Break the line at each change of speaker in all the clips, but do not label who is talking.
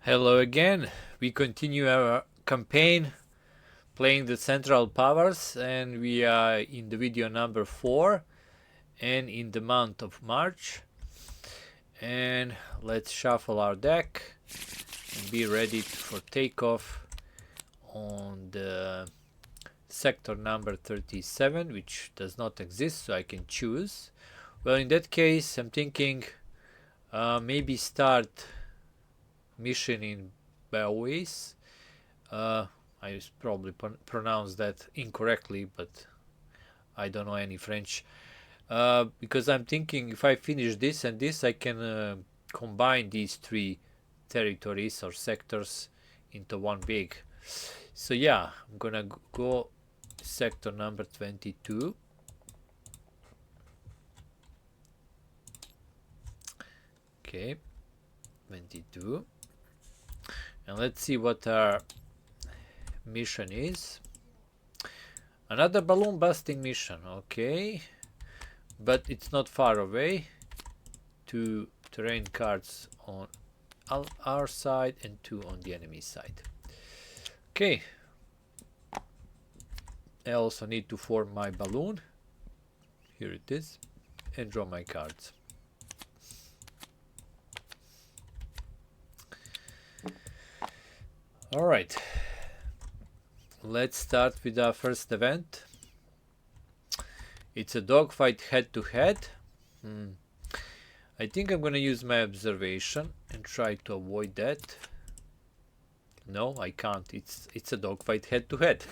Hello again. We continue our campaign playing the Central Powers, and we are in the video number 4 and in the month of March. And let's shuffle our deck and be ready for takeoff on the sector number 37, which does not exist, so I can choose. Well, in that case, I'm thinking maybe start mission in Belways. I probably pronounced that incorrectly, but I don't know any French. Because I'm thinking if I finish this and this, I can combine these three territories or sectors into one big. So yeah, I'm gonna go sector number 22. Okay, 22. And let's see what our mission is. Another balloon busting mission, okay. But it's not far away. 2 terrain cards on our side and 2 on the enemy side. Okay. I also need to form my balloon. Here it is. And draw my cards. Alright. Let's start with our first event. It's a dogfight head to head. I think I'm gonna use my observation and try to avoid that. No, I can't. It's a dogfight head to head.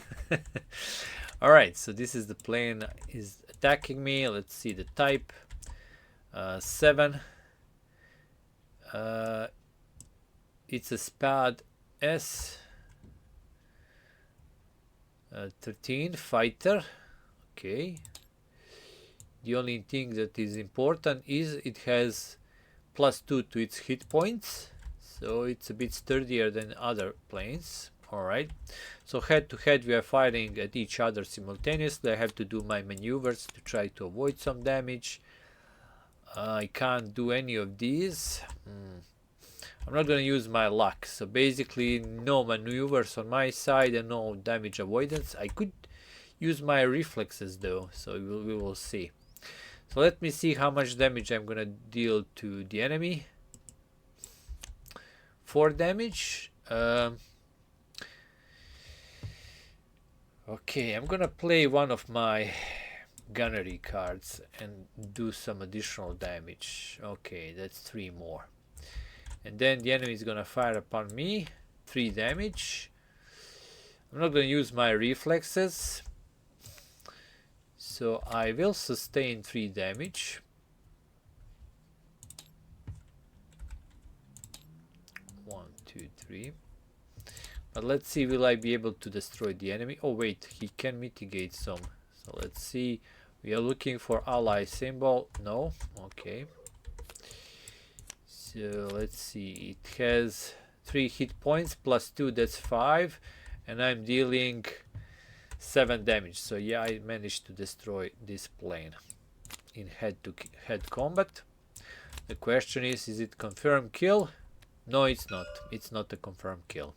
Alright, so this is the plane is attacking me. Let's see the type. 7. It's a Spad S. 13 fighter. Okay. The only thing that is important is it has +2 to its hit points, so it's a bit sturdier than other planes. Alright, so head to head we are firing at each other simultaneously. I have to do my maneuvers to try to avoid some damage. I can't do any of these. I'm not going to use my luck, so basically no maneuvers on my side and no damage avoidance. I could use my reflexes though, so we will see. So let me see how much damage I'm gonna deal to the enemy. 4 damage. Okay, I'm gonna play one of my gunnery cards and do some additional damage. Okay, that's 3 more. And then the enemy is gonna fire upon me. 3 damage. I'm not gonna use my reflexes. So I will sustain 3 damage. 1, 2, 3. But let's see, will I be able to destroy the enemy? Oh wait, he can mitigate some. So let's see. We are looking for ally symbol. No. Okay. So let's see. It has 3 hit points +2. That's 5. And I'm dealing 7 damage. So yeah, I managed to destroy this plane in head-to-head combat. The question is it confirmed kill? No, it's not. It's not a confirmed kill.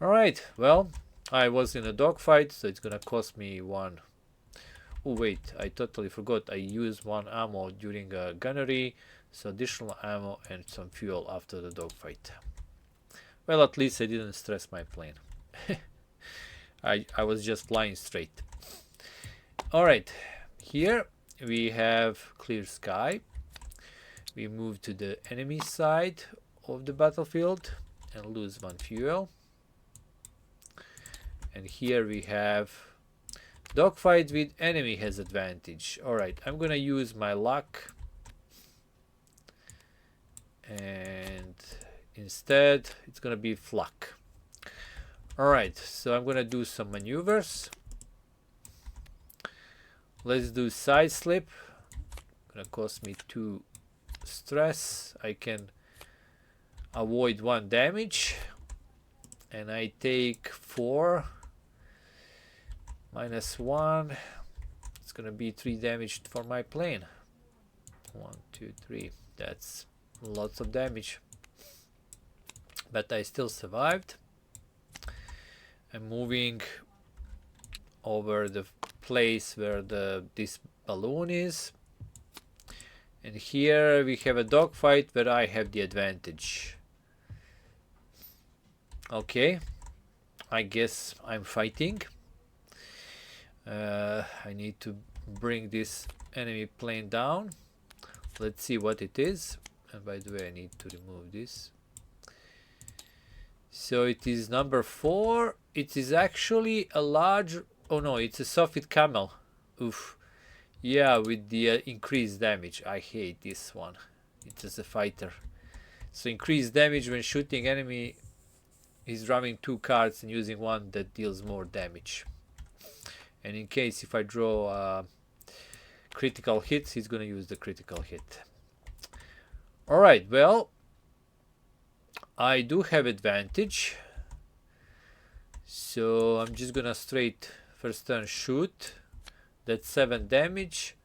Alright, well, I was in a dogfight, so it's gonna cost me 1. Oh wait, I totally forgot. I used 1 ammo during a gunnery, so additional ammo and some fuel after the dogfight. Well, at least I didn't stress my plane. I was just flying straight. Alright, here we have clear sky. We move to the enemy side of the battlefield and lose 1 fuel. And here we have dogfight with enemy has advantage. Alright, I'm gonna use my luck. And instead it's gonna be flak. Alright, so I'm gonna do some maneuvers. Let's do side slip. Gonna cost me 2 stress. I can avoid 1 damage. And I take 4 -1. It's gonna be 3 damage for my plane. 1, 2, 3. That's lots of damage. but I still survived. I'm moving over the place where this balloon is, and here we have a dogfight where I have the advantage. Okay, I guess I'm fighting. I need to bring this enemy plane down. Let's see what it is. And by the way, I need to remove this. So it is number 4. It is actually a large... Oh no, it's a Soviet camel. Oof. Yeah, with the increased damage. I hate this one. It is a fighter. So increased damage when shooting enemy. He's drawing 2 cards and using one that deals more damage. And in case if I draw critical hits, he's gonna use the critical hit. Alright, well, I do have advantage. So I'm just gonna straight first turn shoot. That's 7 damage.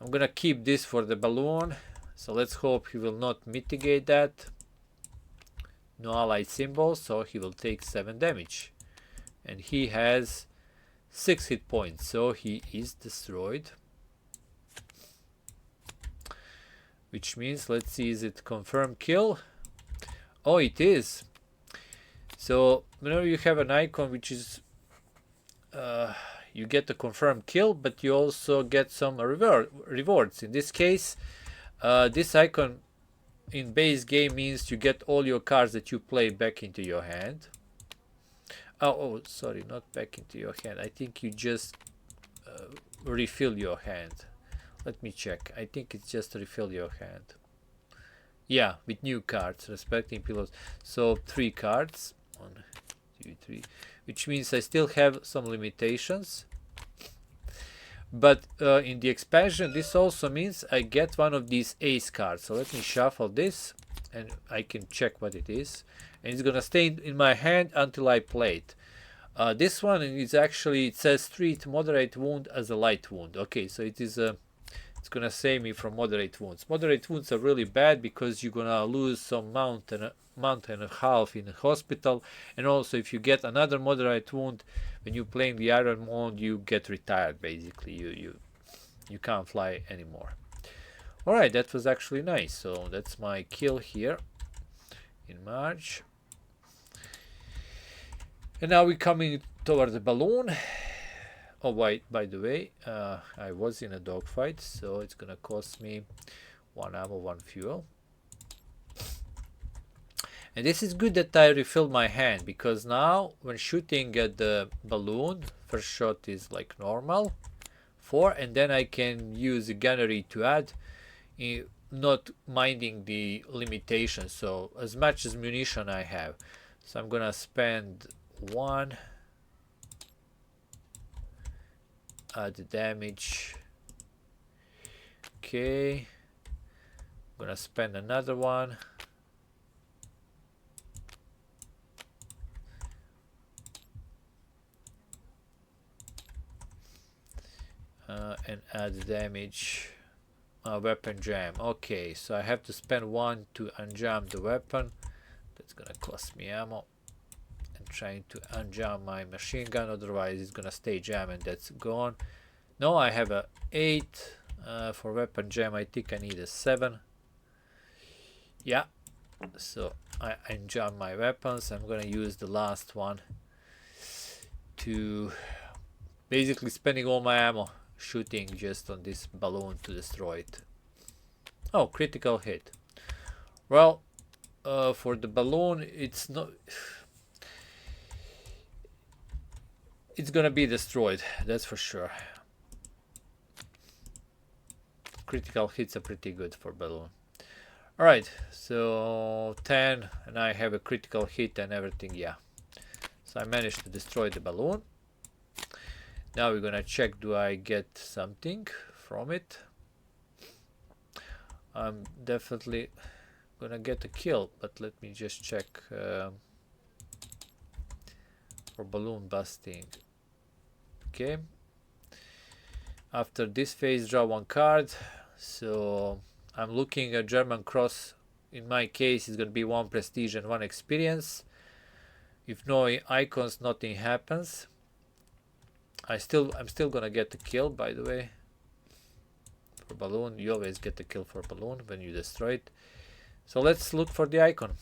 I'm gonna keep this for the balloon. So let's hope he will not mitigate that. No allied symbol, so he will take 7 damage. And he has 6 hit points, so he is destroyed. Which means, let's see, is it confirmed kill? Oh, it is. So whenever you have an icon which is you get a confirmed kill, but you also get some rewards. In this case, this icon in base game means you get all your cards that you play back into your hand. Oh, sorry, not back into your hand. I think you just refill your hand. Let me check. I think it's just refill your hand. Yeah, with new cards, respecting pillows. So 3 cards. 1, 2, 3. Which means I still have some limitations. But in the expansion, this also means I get one of these ace cards. So let me shuffle this and I can check what it is. And it's gonna stay in my hand until I play it. This one is actually, it says treat moderate wound as a light wound. Okay, so it is it's gonna save me from moderate wounds. Moderate wounds are really bad because you're gonna lose some month and a half in the hospital, and also if you get another moderate wound when you're playing the iron mode, you get retired basically. You can't fly anymore. All right, that was actually nice. So that's my kill here in March. And now we're coming toward the balloon. Oh, by the way, I was in a dogfight, so it's gonna cost me 1 ammo, 1 fuel. And this is good that I refilled my hand, because now when shooting at the balloon, first shot is like normal, 4, and then I can use the gunnery to add, not minding the limitations. So as much as munition I have. So I'm gonna spend 1. Add the damage. Okay. I'm gonna spend another 1. And add damage. Weapon jam. Okay, so I have to spend 1 to unjam the weapon. That's gonna cost me ammo. I'm trying to unjam my machine gun, otherwise it's gonna stay jam and that's gone. No, I have a 8 for weapon jam. I think I need a 7. Yeah, so I unjam my weapons. I'm gonna use the last one to basically spending all my ammo shooting just on this balloon to destroy it. Oh, critical hit. Well, for the balloon, it's not. It's gonna be destroyed, that's for sure. Critical hits are pretty good for balloon. Alright, so 10, and I have a critical hit and everything, yeah. So I managed to destroy the balloon. Now we're gonna check, do I get something from it? I'm definitely gonna get a kill, but let me just check for balloon busting. Okay. After this phase, draw 1 card. So I'm looking at German Cross In my case, it's gonna be 1 prestige and 1 experience. If no icons, nothing happens. I'm still gonna get the kill, by the way. For balloon, you always get the kill for balloon when you destroy it. So let's look for the icon.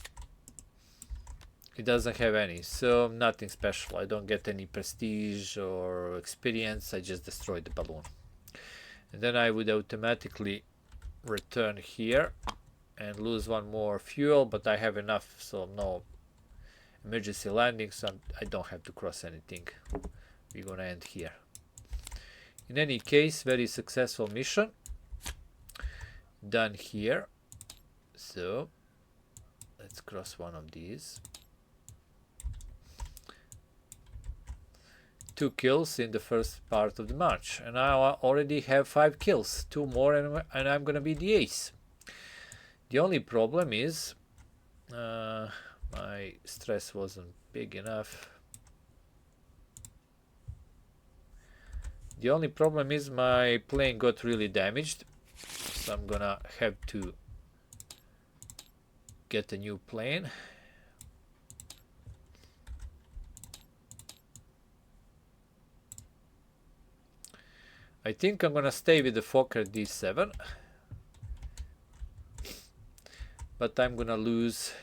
It doesn't have any, so nothing special. I don't get any prestige or experience. I just destroy the balloon. And then I would automatically return here and lose 1 more fuel, but I have enough, so no emergency landing, so I don't have to cross anything. We're gonna end here. In any case, very successful mission done here. So let's cross one of these. 2 kills in the first part of the match, and I already have 5 kills, 2 more, and I'm gonna be the ace. The only problem is my stress wasn't big enough. The only problem is my plane got really damaged, so I'm gonna have to get a new plane. I think I'm gonna stay with the Fokker D7, but I'm gonna lose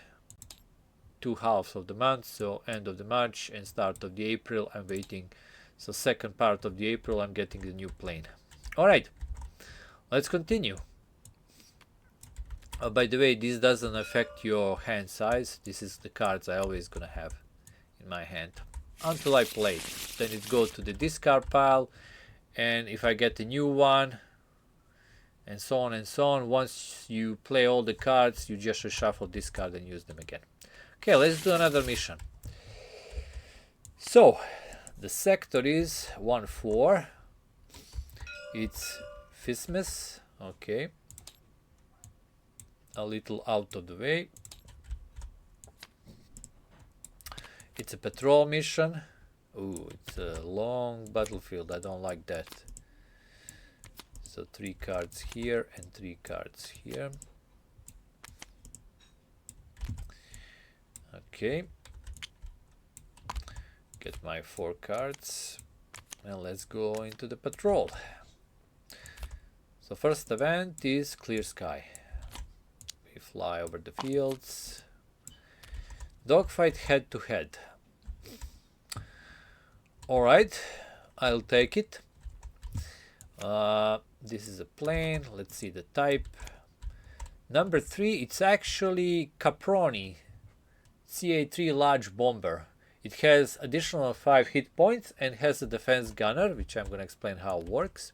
2 halves of the month, so end of the March and start of the April I'm waiting. So second part of the April I'm getting the new plane. Alright, let's continue. By the way, this doesn't affect your hand size. This is the cards I always gonna have in my hand until I play it. Then it goes to the discard pile, and if I get a new one, and so on and so on. Once you play all the cards, you just reshuffle this card and use them again. Okay, let's do another mission. So the sector is 1-4. It's Fismes. Okay, a little out of the way. It's a patrol mission. Ooh, it's a long battlefield. I don't like that. So 3 cards here and 3 cards here. Okay. Get my 4 cards. And let's go into the patrol. So first event is clear sky. We fly over the fields. Dogfight head to head. Alright, I'll take it. This is a plane. Let's see the type. Number 3, it's actually Caproni CA3 large bomber. It has additional 5 hit points and has a defense gunner, which I'm going to explain how it works.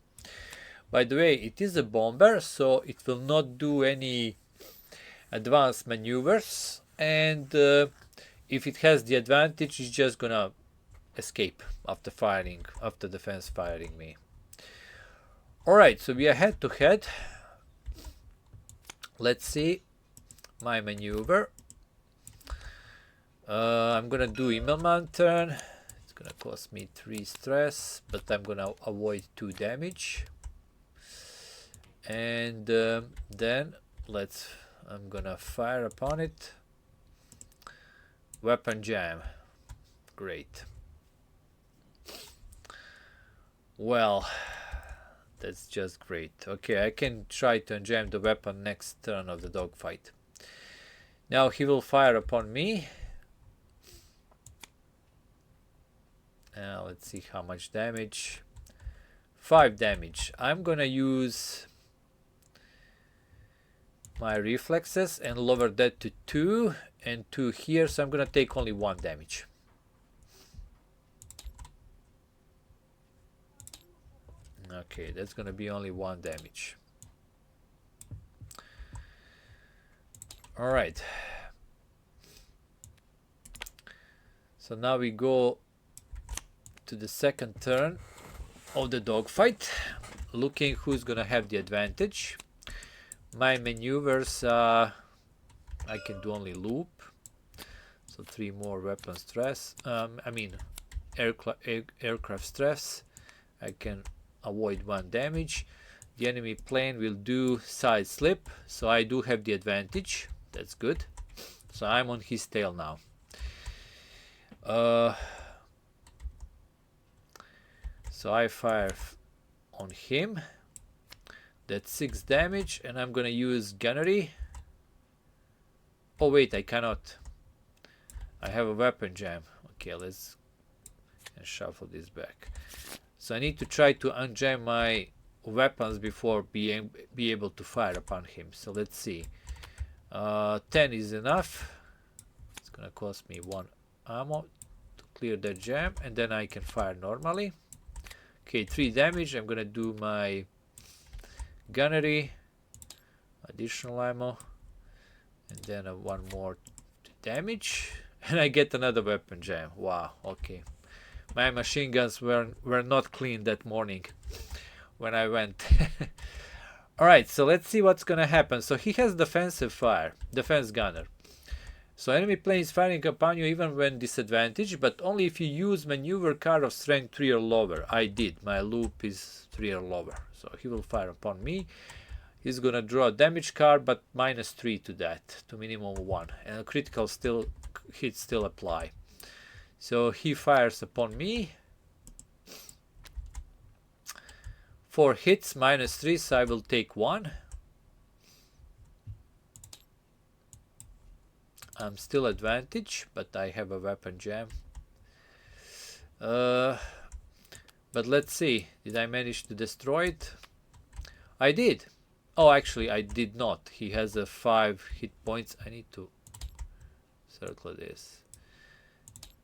By the way, it is a bomber, so it will not do any advanced maneuvers, and if it has the advantage, it's just gonna escape after defense firing me. Alright, so we are head to head. Let's see my maneuver. I'm gonna do Immelmann turn. It's gonna cost me 3 stress, but I'm gonna avoid 2 damage. And then I'm gonna fire upon it. Weapon jam. Great. Well, that's just great. Okay, I can try to jam the weapon next turn of the dogfight. Now he will fire upon me. Now let's see how much damage. 5 damage. I'm gonna use my reflexes and lower that to 2 and 2 here, so I'm gonna take only 1 damage. Okay, that's gonna be only 1 damage. Alright, so now we go to the second turn of the dogfight, looking who's gonna have the advantage. My maneuvers, I can do only loop, so 3 more weapon stress. Aircraft stress. I can avoid 1 damage. The enemy plane will do side slip, so I do have the advantage. That's good. So I'm on his tail now. So I fire on him. That's 6 damage, and I'm gonna use gunnery. Oh wait, I cannot. I have a weapon jam. Okay, let's shuffle this back. So I need to try to unjam my weapons before being able to fire upon him. So let's see. 10 is enough. It's gonna cost me 1 ammo to clear that jam, and then I can fire normally. Okay, 3 damage. I'm gonna do my gunnery, additional ammo, and then 1 more damage, and I get another weapon jam. Wow, okay. My machine guns were not clean that morning when I went. Alright, so let's see what's gonna happen. So he has defensive fire, defense gunner. So enemy planes firing upon you even when disadvantaged, but only if you use maneuver card of strength 3 or lower. I did. My loop is 3 or lower. So he will fire upon me. He's gonna draw a damage card, but -3 to that, to minimum 1. And a critical hit still apply. So he fires upon me. 4 hits, -3, so I will take 1. I'm still advantage, but I have a weapon jam. But let's see. Did I manage to destroy it? I did. Oh, actually, I did not. He has a 5 hit points. I need to circle this.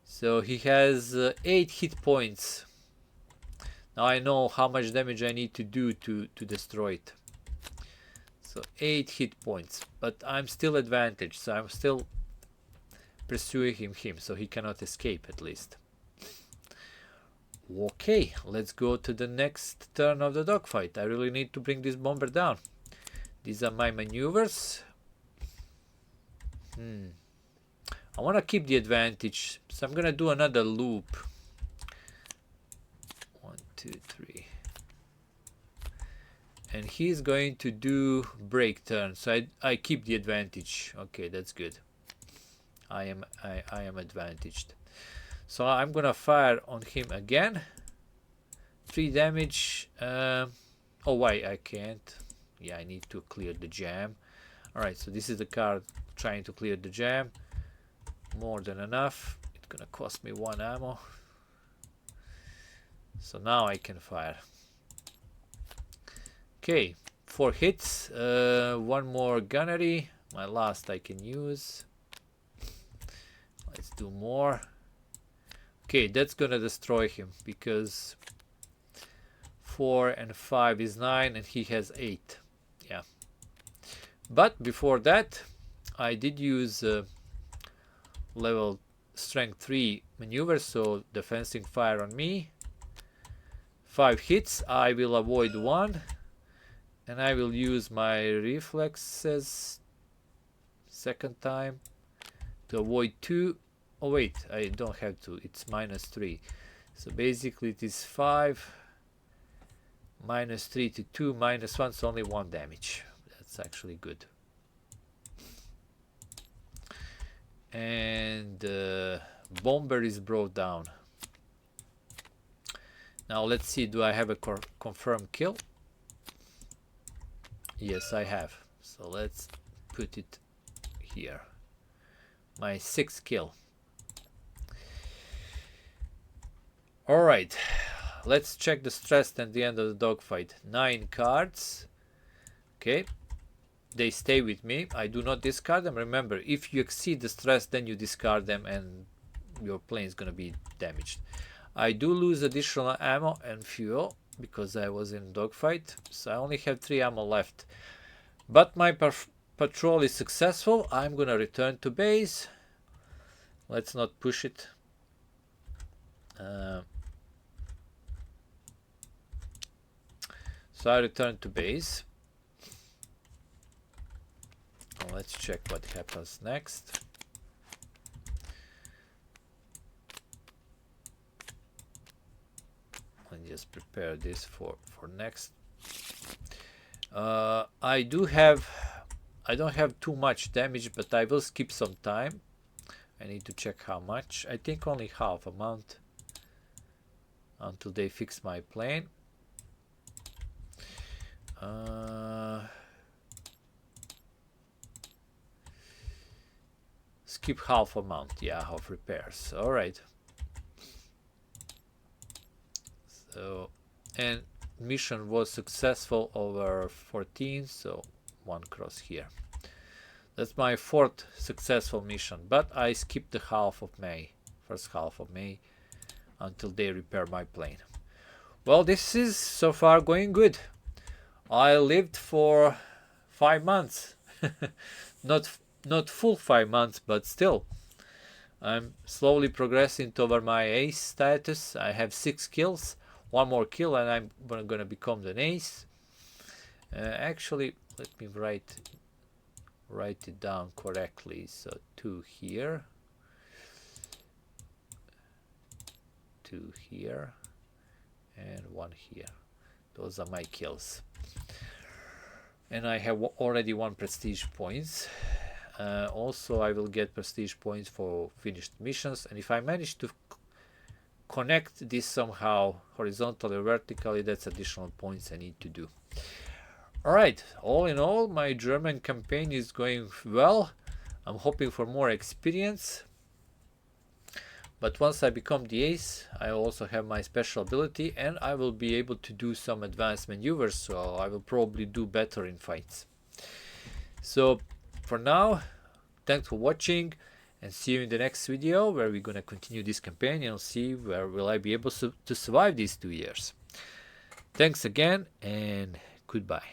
So he has 8 hit points. Now I know how much damage I need to do to destroy it. So 8 hit points. But I'm still advantaged, so I'm still pursuing him, so he cannot escape at least. Okay, let's go to the next turn of the dogfight. I really need to bring this bomber down. These are my maneuvers. I want to keep the advantage, so I'm gonna do another loop. 1, 2, 3. And he's going to do break turn, so I keep the advantage. Okay, that's good. I am advantaged. So I'm gonna fire on him again. 3 damage. Oh, why I can't? Yeah, I need to clear the jam. Alright, so this is the card trying to clear the jam. More than enough. It's gonna cost me 1 ammo. So now I can fire. Okay, 4 hits. 1 more gunnery. My last I can use. Let's do more. Okay, that's gonna destroy him because 4 and 5 is 9 and he has 8. Yeah. But before that, I did use level strength 3 maneuver, so defensive fire on me. 5 hits, I will avoid 1. And I will use my reflexes second time to avoid 2. Oh wait, I don't have to, it's -3. So basically it is 5 -3 to 2 -1, so only 1 damage. That's actually good. And bomber is brought down. Now let's see, do I have a confirmed kill? Yes, I have. So let's put it here. My 6th kill. Alright, let's check the stress at the end of the dogfight. 9 cards. Okay, they stay with me. I do not discard them. Remember, if you exceed the stress, then you discard them and your plane is gonna be damaged. I do lose additional ammo and fuel because I was in dogfight, so I only have 3 ammo left. But my patrol is successful. I'm gonna return to base. Let's not push it. So I return to base. Now let's check what happens next. And just prepare this for next. I do have I don't have too much damage, but I will skip some time. I need to check how much. I think only half a month until they fix my plane. Skip half a month, yeah, of repairs. All right. So, and mission was successful over 14, so 1 cross here. That's my 4th successful mission, but I skipped the half of May, first half of May, until they repair my plane. Well, this is so far going good. I lived for 5 months. Not full 5 months, but still. I'm slowly progressing toward my ace status. I have 6 kills. 1 more kill and I'm gonna become an ace. Actually, let me write it down correctly. So 2 here, 2 here, and 1 here. Those are my kills. And I have already 1 prestige points. Also, I will get prestige points for finished missions. And if I manage to connect this somehow horizontally or vertically, that's additional points I need to do. Alright, all in all, my German campaign is going well. I'm hoping for more experience. But once I become the ace, I also have my special ability and I will be able to do some advanced maneuvers, so I will probably do better in fights. So for now, thanks for watching and see you in the next video where we're gonna continue this campaign and see where will I be able to survive these 2 years. Thanks again and goodbye.